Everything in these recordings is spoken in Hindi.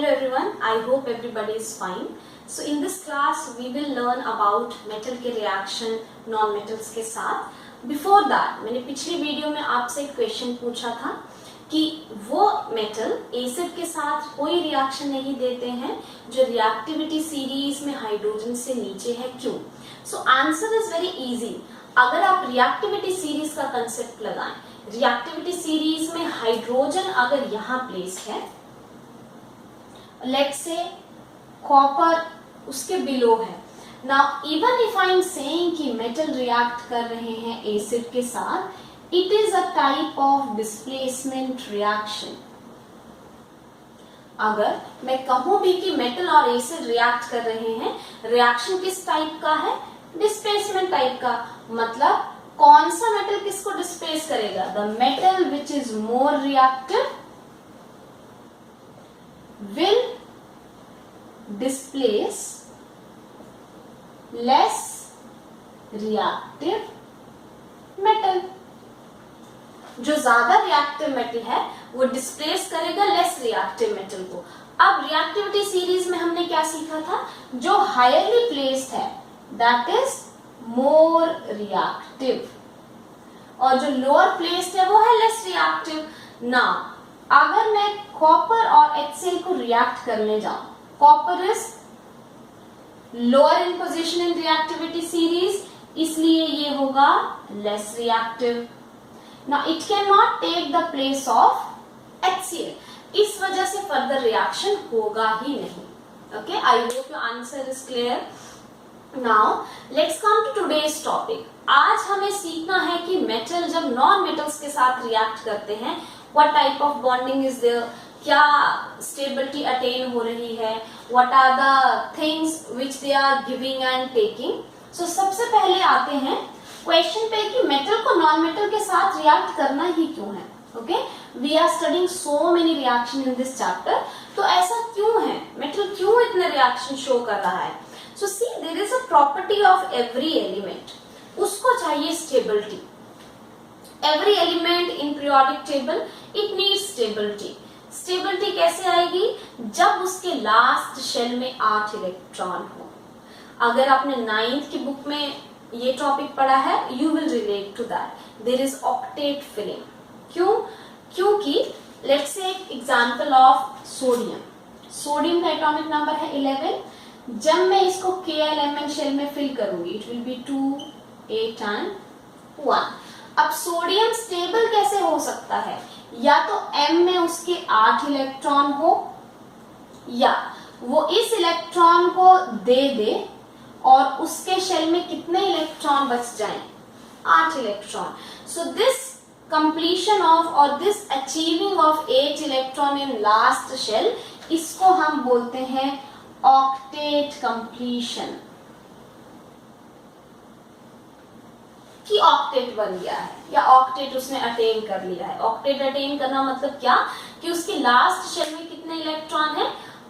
Hello everyone, I hope everybody is fine. So in this class we will learn about metal के reaction non metals के साथ. Before that मैंने पिछली वीडियो में आपसे एक क्वेश्चन पूछा था कि वो मेटल एसिड के साथ कोई रिएक्शन नहीं देते हैं जो रिएक्टिविटी सीरीज में हाइड्रोजन से नीचे है, क्यों? So answer is very easy. अगर आप रिएक्टिविटी सीरीज का कंसेप्ट लगाएं, रिएक्टिविटी सीरीज में हाइड्रोजन अगर यहाँ प्लेस है, लेट्स से कॉपर उसके बिलो है. Now even if I am saying कि मेटल रिएक्ट कर रहे हैं एसिड के साथ, it is a type of displacement reaction. अगर मैं कहूं भी कि मेटल और एसिड रिएक्ट कर रहे हैं, रिएक्शन किस टाइप का है? डिस्प्लेसमेंट टाइप का. मतलब कौन सा मेटल किसको डिस्प्लेस करेगा? The metal which is more reactive will displace less reactive metal. जो ज्यादा रिएक्टिव मेटल है वो डिस्प्लेस करेगा लेस रिएक्टिव मेटल को. अब रिएक्टिविटी सीरीज में हमने क्या सीखा था? जो हायरली प्लेस्ड है दैट इज मोर रिएक्टिव और जो लोअर प्लेस्ड है वो है लेस रिएक्टिव. ना अगर मैं कॉपर और HCl को रिएक्ट करने जाऊं, copper is lower in position in reactivity series, इसलिए ये होगा less reactive. Now it can not take the place of HCl, इस वजह से फर्दर रिएक्शन होगा ही नहीं. Okay, I hope your answer is clear. Now let's come to today's topic. आज हमें सीखना है कि मेटल जब नॉन मेटल्स के साथ रिएक्ट करते हैं, what type of bonding is there, क्या stability attain हो रही है, what are the things which they are giving and taking. So सबसे पहले आते हैं क्वेश्चन पे कि मेटल को नॉन मेटल के साथ रिएक्ट करना ही क्यों है. Okay, we are studying so many reaction in this chapter. तो ऐसा क्यों है? मेटल क्यों इतने रिएक्शन शो कर रहा है? So see, there is a property of every element, उसको चाहिए stability. Every element in periodic table it needs stability. Stability कैसे आएगी? जब उसके लास्ट शेल में 8 इलेक्ट्रॉन हो. अगर आपने 9th की बुक में ये टॉपिक पढ़ा है, you will relate to that. There is octet filling. क्यों? क्योंकि let's say example of sodium. Sodium का एटॉमिक नंबर है 11. जब मैं इसको KLMN शेल में फिल करूंगी, it will be 2, 8 and 1. अब सोडियम स्टेबल कैसे हो सकता है? या तो M में उसके 8 इलेक्ट्रॉन हो, या वो इस इलेक्ट्रॉन को दे दे और उसके शेल में कितने इलेक्ट्रॉन बच जाएं? 8 electron. So this completion of और this achieving of 8 electron in last shell, इसको हम बोलते हैं ऑक्टेट कंप्लीशन. कि ऑक्टेट बन गया है या ऑक्टेट उसने अटेन कर लिया है. ऑक्टेट अटेन करना मतलब क्या? कि उसके लास्ट शेल में कितने इलेक्ट्रॉन है?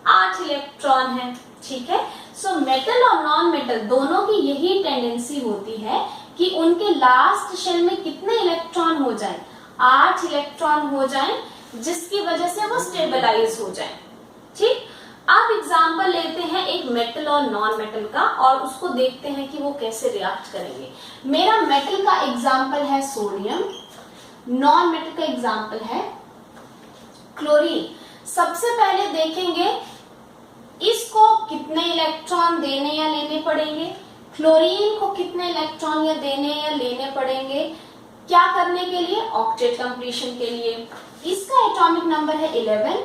8 इलेक्ट्रॉन है. ठीक है. सो मेटल और नॉन मेटल दोनों की यही टेंडेंसी होती है कि उनके लास्ट शेल में कितने इलेक्ट्रॉन हो जाएं? 8 इलेक्ट्रॉन हो जाएं, जिसकी वजह से वो स्टेबलाइज हो जाएं. ठीक. अब एग्जाम्पल लेते हैं एक मेटल और नॉन मेटल का और उसको देखते हैं कि वो कैसे रिएक्ट करेंगे. मेरा मेटल का एग्जाम्पल है सोडियम, नॉन मेटल का एग्जाम्पल है क्लोरीन. सबसे पहले देखेंगे इसको कितने इलेक्ट्रॉन देने या लेने पड़ेंगे, क्लोरीन को कितने इलेक्ट्रॉन या देने या लेने पड़ेंगे. क्या करने के लिए? ऑक्टेट कंप्लीशन के लिए. इसका एटॉमिक नंबर है 11,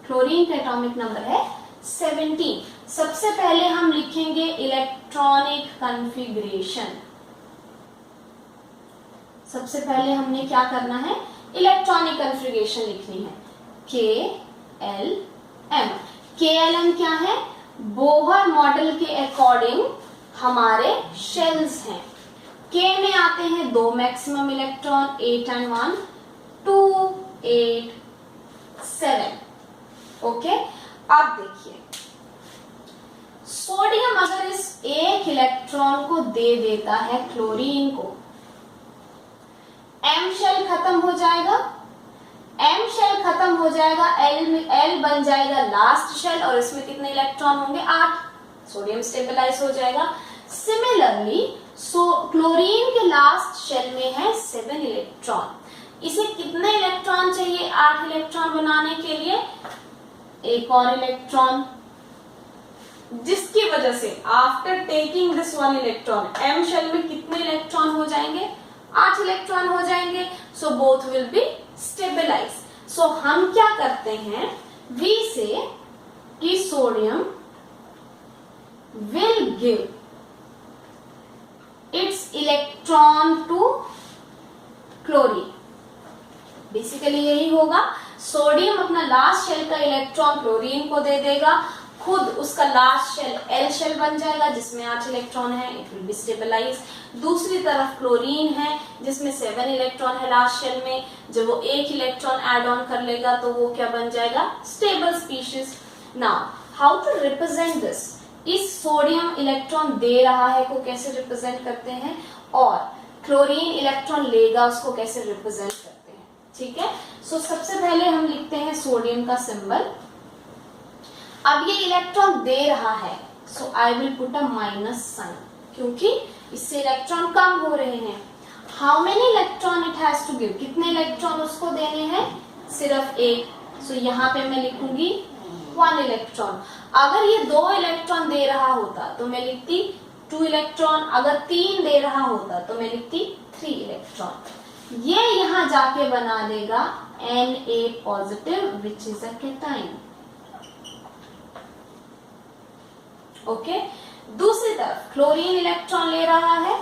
क्लोरीन का एटॉमिक नंबर है 17. सबसे पहले हम लिखेंगे इलेक्ट्रॉनिक कॉन्फ़िगरेशन. सबसे पहले हमने क्या करना है? इलेक्ट्रॉनिक कॉन्फ़िगरेशन लिखनी है. KLM. KLM क्या है? बोहर मॉडल के अकॉर्डिंग हमारे शेल्स हैं. K में आते हैं 2 मैक्सिमम इलेक्ट्रॉन, 8 and 1, 2, 8, 7. ओके. अब देखिए, सोडियम अगर इस 1 इलेक्ट्रॉन को दे देता है क्लोरीन को, M शेल खत्म हो जाएगा, M शेल खत्म हो जाएगा, L बन जाएगा लास्ट शेल और इसमें कितने इलेक्ट्रॉन होंगे 8, सोडियम स्टेबलाइज हो जाएगा। सिमिलरली क्लोरीन के लास्ट शेल में है 7 इलेक्ट्रॉन, इसे कितने इलेक्ट्रॉन चाहिए 8 इलेक्ट्रॉन बनाने के लिए, एक और इलेक्ट्रॉन, जिसकी वजह से after taking this 1 electron M shell में कितने इलेक्ट्रॉन हो जाएंगे 8 इलेक्ट्रॉन हो जाएंगे। So both will be stabilise. सो हम क्या करते हैं, वी से कि sodium will give its electron to chlorine. Basically यही होगा, सोडियम अपना लास्ट शेल का इलेक्ट्रॉन क्लोरीन को दे देगा, खुद उसका लास्ट शेल L शेल बन जाएगा जिसमें 8 इलेक्ट्रॉन है, इट विल बी स्टेबलाइज। दूसरी तरफ क्लोरीन है जिसमें 7 इलेक्ट्रॉन है लास्ट शेल में, जब वो एक इलेक्ट्रॉन ऐड ऑन कर लेगा तो वो क्या बन जाएगा stable species. Now how to represent this, इस सोडियम इलेक्ट्रॉन दे रहा है को कैसे रिप्रेजेंट करते हैं और क्लोरीन इलेक्ट्रॉन लेगा उसको कैसे रिप्रेजेंट करते हैं, ठीक है। सो सबसे पहले हम लिखते हैं सोडियम का सिंबल। अब ये इलेक्ट्रॉन दे रहा है, so I will put a minus sign, क्योंकि इससे इलेक्ट्रॉन कम हो रहे हैं। How many electron it has to give, कितने इलेक्ट्रॉन उसको देने हैं, सिर्फ एक, सो यहाँ पे मैं लिखूंगी 1 इलेक्ट्रॉन। अगर ये 2 इलेक्ट्रॉन दे रहा होता तो मैं लिखती 2 इलेक्ट्रॉन, अगर 3 दे रहा होता तो मैं लिखती 3 इलेक्ट्रॉन। ये यहाँ जाके बना देगा Na positive which is a cation, okay. दूसरी तरफ क्लोरीन इलेक्ट्रॉन ले रहा है,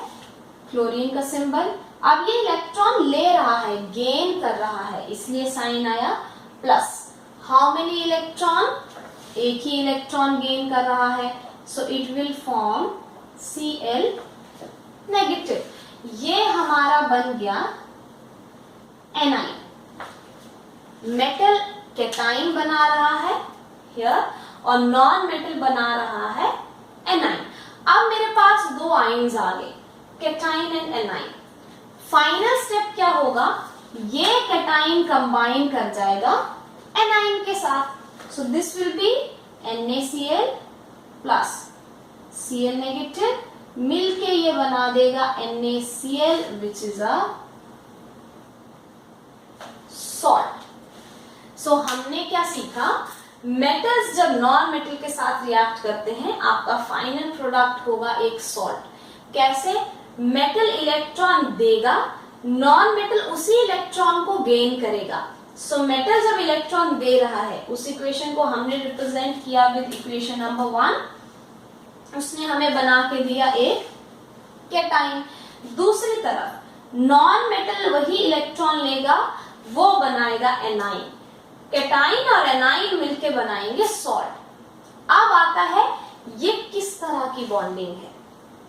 क्लोरीन का सिंबल। अब ये इलेक्ट्रॉन ले रहा है, गेन कर रहा है, इसलिए साइन आया प्लस। हाउ मेनी इलेक्ट्रॉन, एक ही इलेक्ट्रॉन गेन कर रहा है, so it will form Cl negative. ये हमारा बन गया एनाइन, मेटल कैटाइन बना रहा है हियर और नॉन मेटल बना रहा है एनाइन। अब मेरे पास 2 आयन्स आ गए, cation and A9. Final step क्या होगा, ये कैटाइन कंबाइन कर जाएगा एनाइन के साथ, so this will be NaCl plus Cl negative, मिलके ये बना देगा NaCl which is a salt. So हमने क्या सीखा, मेटल्स जब नॉन मेटल के साथ रिएक्ट करते हैं आपका फाइनल प्रोडक्ट होगा एक सॉल्ट। कैसे, मेटल इलेक्ट्रॉन देगा, नॉन मेटल उसी इलेक्ट्रॉन को गेन करेगा। सो मेटल जब इलेक्ट्रॉन दे रहा है, उस इक्वेशन को हमने रिप्रेजेंट किया विद इक्वेशन नंबर 1, उसने हमें बना के दिया एक कैटाइन। दूसरी तरफ नॉन मेटल वही इलेक्ट्रॉन लेगा, वो बनाएगा एनाइन। कैटाइन और एनाइन मिलके बनाएंगे सॉल्ट। अब आता है ये किस तरह की बॉन्डिंग है,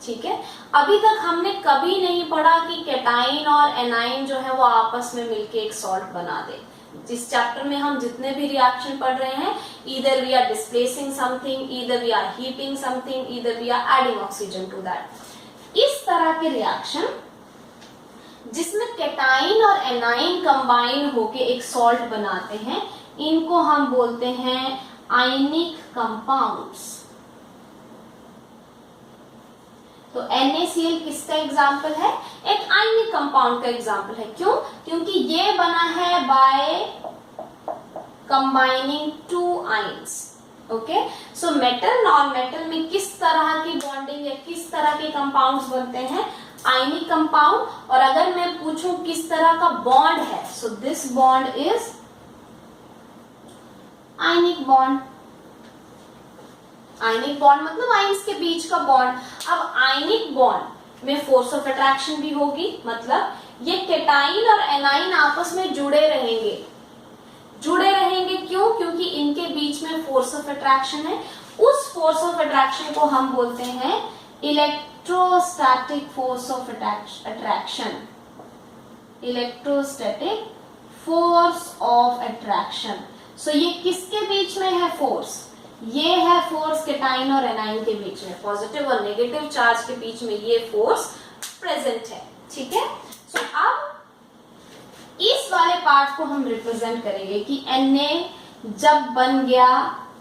ठीक है। अभी तक हमने कभी नहीं पढ़ा कि कैटाइन और एनाइन जो है वो आपस में मिलके एक सॉल्ट बना दे। जिस चैप्टर में हम जितने भी रिएक्शन पढ़ रहे हैं, either we are displacing something, either we are heating something, either we are adding oxygen to that. इस तरह के रिएक्शन जिसमें कैटाइन और एनाइन कंबाइन होके एक सॉल्ट बनाते हैं, इनको हम बोलते हैं आयनिक कंपाउंड्स। तो NaCl किसका एग्जाम्पल है, एक आयनिक कंपाउंड का एग्जाम्पल है। क्यों, क्योंकि ये बना है by combining 2 ions, okay. So metal non metal में किस तरह की बॉन्डिंग या किस तरह के कंपाउंड्स बनते हैं, आयनिक कंपाउंड। और अगर मैं पूछूं किस तरह का बॉन्ड है, so this bond is ionic bond. Ionic bond मतलब आयंस के बीच का बॉन्ड। अब आयनिक बॉन्ड में फोर्स ऑफ अट्रैक्शन भी होगी, मतलब ये कैटाइन और एनाइन आपस में जुड़े रहेंगे। क्यों, क्योंकि इनके बीच में फोर्स ऑफ अट्रैक्शन है। उस फोर्स ऑफ अट्रैक्शन को हम बोलते हैं electrostatic force of attraction. Electrostatic force of attraction. So ये किसके बीच में है फोर्स, ये है फोर्स कैटाइन और एनाइन के बीच में, पॉजिटिव और नेगेटिव चार्ज के बीच में ये फोर्स प्रेजेंट है, ठीक है। सो अब इस वाले पार्ट पार्ट को हम रिप्रेजेंट करेंगे कि Na जब बन गया,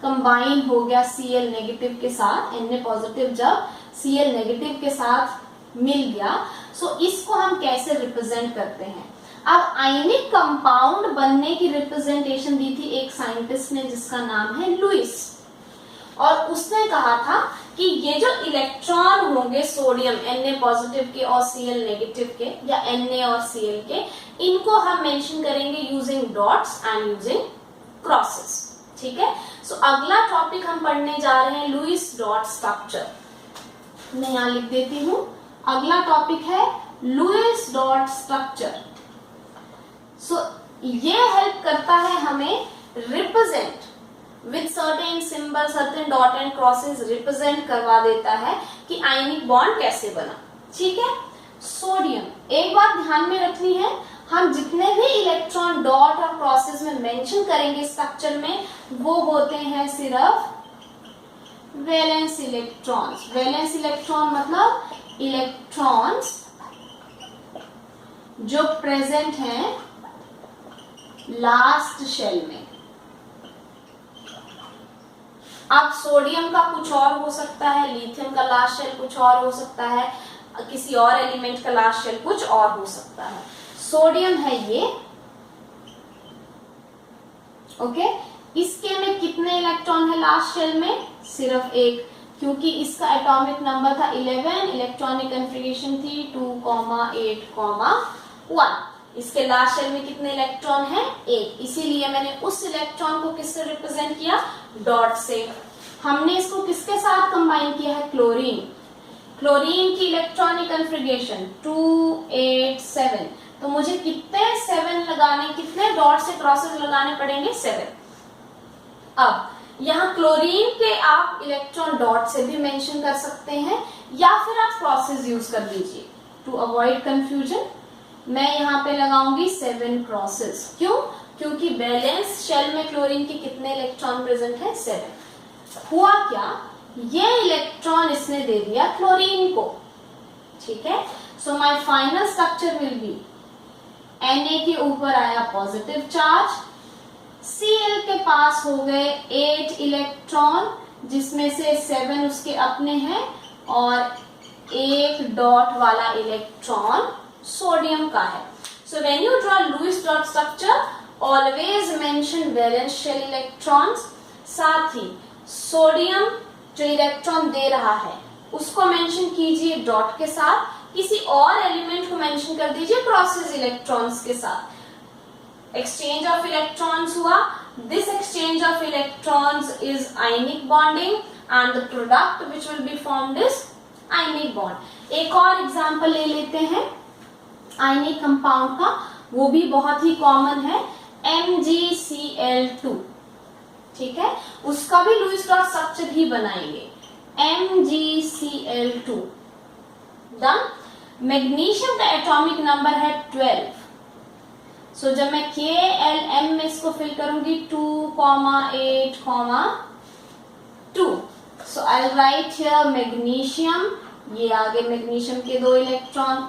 कंबाइन हो गया Cl नेगेटिव के साथ, Na पॉजिटिव जब Cl नेगेटिव के साथ मिल गया, सो इसको हम कैसे रिप्रेजेंट करते हैं। अब आयनिक कंपाउंड बनने की रिप्रेजेंटेशन दी थी एक साइंटिस्ट ने जिसका नाम है लुईस, और उसने कहा था कि ये जो इलेक्ट्रॉन होंगे सोडियम Na पॉजिटिव के और Cl नेगेटिव के, या Na और Cl के, इनको हम मेंशन करेंगे using dots and using crosses. ठीक है, सो अगला टॉपिक हम पढ़ने जा रहे हैं लुईस डॉट स्ट्रक्चर। मैं यहां लिख देती हूं, अगला टॉपिक है लुईस डॉट स्ट्रक्चर। सो ये हेल्प करता है हमें represent with certain symbol, certain dot and crosses, represent करवा देता है कि आयनिक बॉन्ड कैसे बना। ठीक है, सोडियम, एक बात ध्यान में रखनी है, हम जितने भी इलेक्ट्रॉन डॉट और क्रॉसेस में मेंशन करेंगे स्ट्रक्चर में, वो होते हैं सिर्फ वैलेंस इलेक्ट्रॉन्स। वैलेंस इलेक्ट्रॉन मतलब इलेक्ट्रॉन्स जो प्रेजेंट हैं लास्ट शेल में। अब सोडियम का कुछ और हो सकता है, लिथियम का लास्ट शेल कुछ और हो सकता है, किसी और एलिमेंट का लास्ट शेल कुछ और हो सकता है। सोडियम है ये, ओके। इसके में कितने इलेक्ट्रॉन है लास्ट शेल में? सिर्फ एक, क्योंकि इसका एटॉमिक नंबर था 11, इलेक्ट्रॉनिक कॉन्फ़िगरेशन थी 2,8,1। इसके लास्ट शेल में कितने इलेक्ट्रॉन हैं? एक, इसीलिए मैंने उस इलेक्ट्रॉन को किससे रिप्रेजेंट किया? डॉट से। हमने इसको किसके साथ कंबाइन किया है? क्लोरीन। क्लोरीन की इलेक्ट्रॉनिक कॉन्फ़िगरेशन 2, 8, 7, तो मुझे कितने 7 लगाने, कितने डॉट से क्रॉसेस लगाने पड़ेंगे? 7। अब यहाँ क्लोरीन के आप इलेक्ट्रॉन डॉट से भी मेंशन कर सकते हैं, या फिर आप क्रॉसेस यूज कर दीजिए टू अवॉइड कंफ्यूजन। मैं यहाँ पे लगाऊंगी 7 क्रॉसेस। क्यों? क्योंकि बैलेंस शेल में क्लोरीन के कितने इलेक्ट्रॉन प्रेजेंट है? 7। हुआ क्या, ये इलेक्ट्रॉन इसने दे दिया क्लोरीन को। ठीक है, so my final structure will be Na के ऊपर आया पॉजिटिव चार्ज, Cl के पास हो गए 8 इलेक्ट्रॉन, जिसमें से 7 उसके अपने हैं और एक डॉट वाला इलेक्ट्रॉन सोडियम का है। So when you draw Lewis dot structure, always mention valence shell electrons. साथ ही सोडियम जो इलेक्ट्रॉन दे रहा है उसको मेंशन कीजिए डॉट के साथ, किसी और एलिमेंट को मेंशन कर दीजिए क्रॉसेस इलेक्ट्रॉन्स के साथ। एक्सचेंज ऑफ इलेक्ट्रॉन्स हुआ, this exchange of electrons is ionic bonding and the product which will be formed is ionic bond. एक और एग्जांपल ले लेते हैं आयनिक कंपाउंड का, वो भी बहुत ही कॉमन है, MgCl2। ठीक है, उसका भी लुईस डॉट स्ट्रक्चर ही बनाएंगे, MgCl2। डन। मैग्नीशियम का एटॉमिक नंबर है 12। सो जब मैं KLM में इसको फिल करूंगी 2,8,2, सो आई राइट हियर मैग्नीशियम, ये आगे मैग्नीशियम के 2 इलेक्ट्रॉन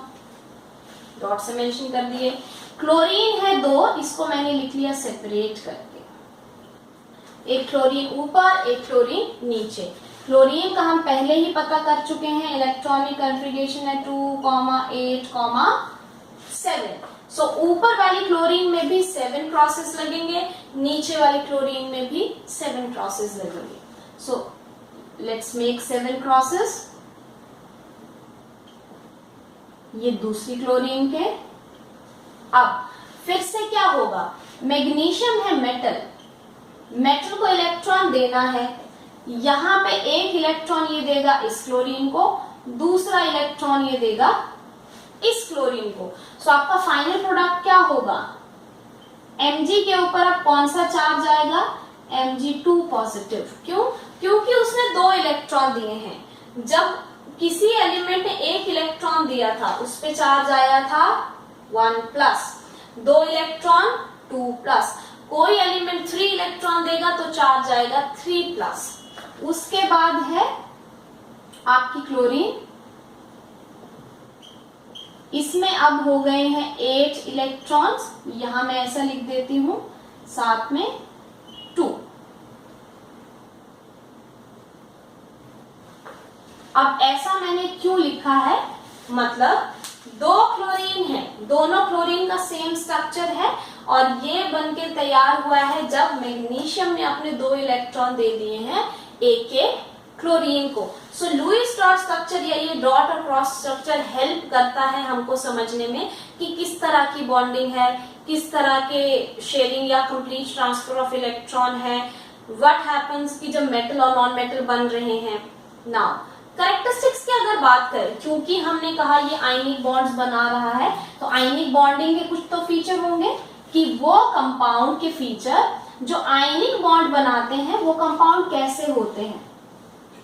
डॉट से मेंशन कर दिए। क्लोरीन है 2, इसको मैंने लिख लिया सेपरेट करके, एक क्लोरीन ऊपर एक क्लोरीन नीचे। क्लोरीन का हम पहले ही पता कर चुके हैं, इलेक्ट्रॉनिक कॉन्फ़िगरेशन है 2,8,7। सो ऊपर वाली क्लोरीन में भी 7 क्रॉसेस लगेंगे, नीचे वाली क्लोरीन में भी 7 क्रॉसेस लगेंगे। So let's make 7 crosses. ये दूसरी क्लोरीन के। अब फिर से क्या होगा, मैग्नीशियम है मेटल, मेटल को इलेक्ट्रॉन देना है, यहाँ पे एक इलेक्ट्रॉन ये देगा इस क्लोरीन को, दूसरा इलेक्ट्रॉन ये देगा इस क्लोरीन को। सो आपका फाइनल प्रोडक्ट क्या होगा, Mg के ऊपर अब कौन सा चार्ज आएगा? Mg2 positive. क्यों? क्योंकि उसने 2 इलेक्ट्रॉन दिए हैं। जब किसी एलिमेंट ने एक इलेक्ट्रॉन दिया था, उस पे चार्ज आया था 1+, 2 इलेक्ट्रॉन 2+, कोई एलिमेंट 3 इलेक्ट्रॉन देगा तो चार्ज आएगा 3+। उसके बाद है आपकी क्लोरीन इसमें अब हो गए हैं 8 इलेक्ट्रॉन्स, यहां मैं ऐसा लिख देती हूं, साथ में 2। अब ऐसा मैंने क्यों लिखा है, मतलब 2 क्लोरीन है, दोनों क्लोरीन का सेम स्ट्रक्चर है और ये बनके तैयार हुआ है जब मैग्नीशियम ने अपने 2 इलेक्ट्रॉन दे दिए हैं एक क्लोरीन को। सो लुईस डॉट स्ट्रक्चर या ये डॉट और क्रॉस स्ट्रक्चर हेल्प करता है हमको समझने में कि किस तरह की बॉन्डिंग है, किस तरह के शेयरिंग या कंप्लीट ट्रांसफर ऑफ इलेक्ट्रॉन है, व्हाट हैपेंस कि जब मेटल और नॉन मेटल बन रहे हैं। नाउ कैरेक्टरिस्टिक्स की अगर बात करें, क्योंकि हमने कहा ये आयनिक बॉन्ड्स बना रहा है, तो आयनिक बॉन्डिंग के कुछ तो फीचर होंगे कि वो कंपाउंड के फीचर जो आयनिक बॉन्ड बनाते हैं वो कंपाउंड कैसे होते हैं।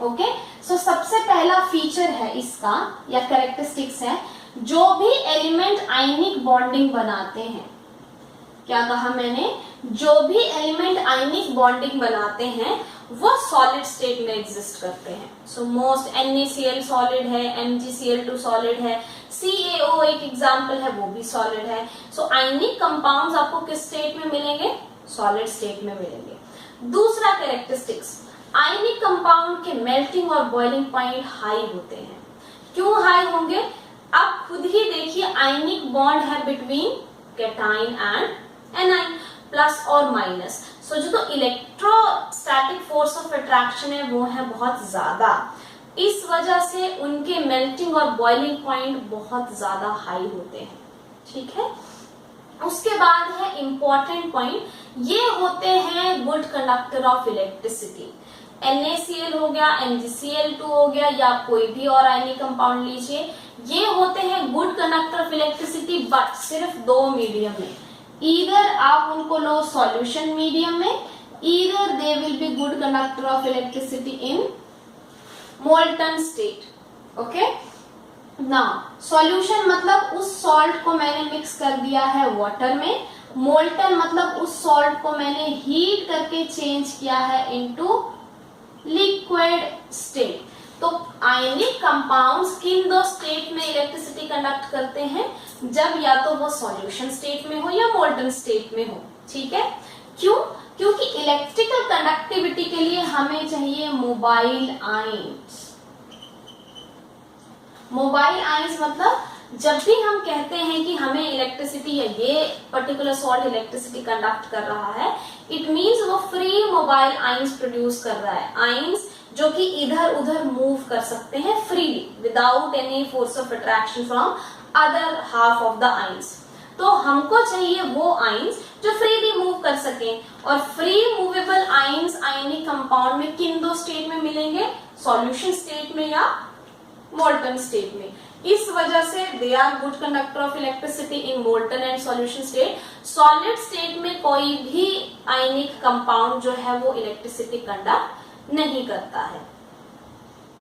ओके, सो सबसे पहला फीचर है इसका या कैरेक्टरिस्टिक्स है, जो भी एलिमेंट आयनिक बॉन्डिंग बनाते हैं, क्या कहा मैंने, जो भी एलिमेंट आयनिक बॉन्डिंग बनाते हैं वो सॉलिड स्टेट में एग्जिस्ट करते हैं। सो मोस्ट NaCl सॉलिड है, MgCl2 सॉलिड है, CaO एक एग्जांपल है, वो भी सॉलिड है। सो आयनिक कंपाउंड्स आपको किस स्टेट में मिलेंगे, सॉलिड स्टेट में मिलेंगे। दूसरा कैरेक्टरिस्टिक्स, आयनिक कंपाउंड के मेल्टिंग और बॉइलिंग पॉइंट हाई होते हैं। क्यों हाई होंगे, आप खुद ही देखिए, आयनिक बॉन्ड है between cation and A9, plus और माइनस। सो जो तो इलेक्ट्रोस्टैटिक फोर्स ऑफ अट्रैक्शन है वो है बहुत ज्यादा, इस वजह से उनके मेल्टिंग और बॉइलिंग पॉइंट बहुत ज्यादा हाई होते हैं। ठीक है, उसके बाद है इंपॉर्टेंट पॉइंट, ये होते हैं good conductor of electricity. NaCl हो गया, MgCl2 हो गया, या कोई भी और आयनिक कंपाउंड लीजिए, ये होते हैं good conductor of electricity, but सिर्फ 2 मीडियम में। ईदर आप उनको लो सॉल्यूशन मीडियम में, either they will be good conductor of electricity in molten state. Okay, now solution मतलब उस सॉल्ट को मैंने मिक्स कर दिया है वाटर में, मोल्टन मतलब उस सॉल्ट को मैंने हीट करके चेंज किया है इनटू लिक्विड स्टेट। तो आयनिक कंपाउंड्स किन 2 स्टेट में इलेक्ट्रिसिटी कंडक्ट करते हैं, जब या तो वो सॉल्यूशन स्टेट में हो या मोल्टन स्टेट में हो। ठीक है, क्यों, क्योंकि इलेक्ट्रिकल कंडक्टिविटी के लिए हमें चाहिए मोबाइल आयंस। मोबाइल आयंस मतलब जब भी हम कहते हैं कि हमें इलेक्ट्रिसिटी या ये पर्टिकुलर सॉल्ट इलेक्ट्रिसिटी कंडक्ट कर रहा है, इट मींस वो फ्री मोबाइल आयंस प्रोड्यूस कर रहा है, आयंस जो कि इधर उधर मूव कर सकते हैं freely without any force of attraction from other half of the ions. तो हमको चाहिए वो आयंस जो फ्रीली मूव कर सके, और free movable ions ionic compound में किन 2 स्टेट में मिलेंगे, सॉल्यूशन स्टेट में या मोल्टन स्टेट में। इस वजह से they are good conductor of electricity in molten and solution state. Solid state में कोई भी आयनिक कंपाउंड जो है वो इलेक्ट्रिसिटी कंडक्ट नहीं करता है।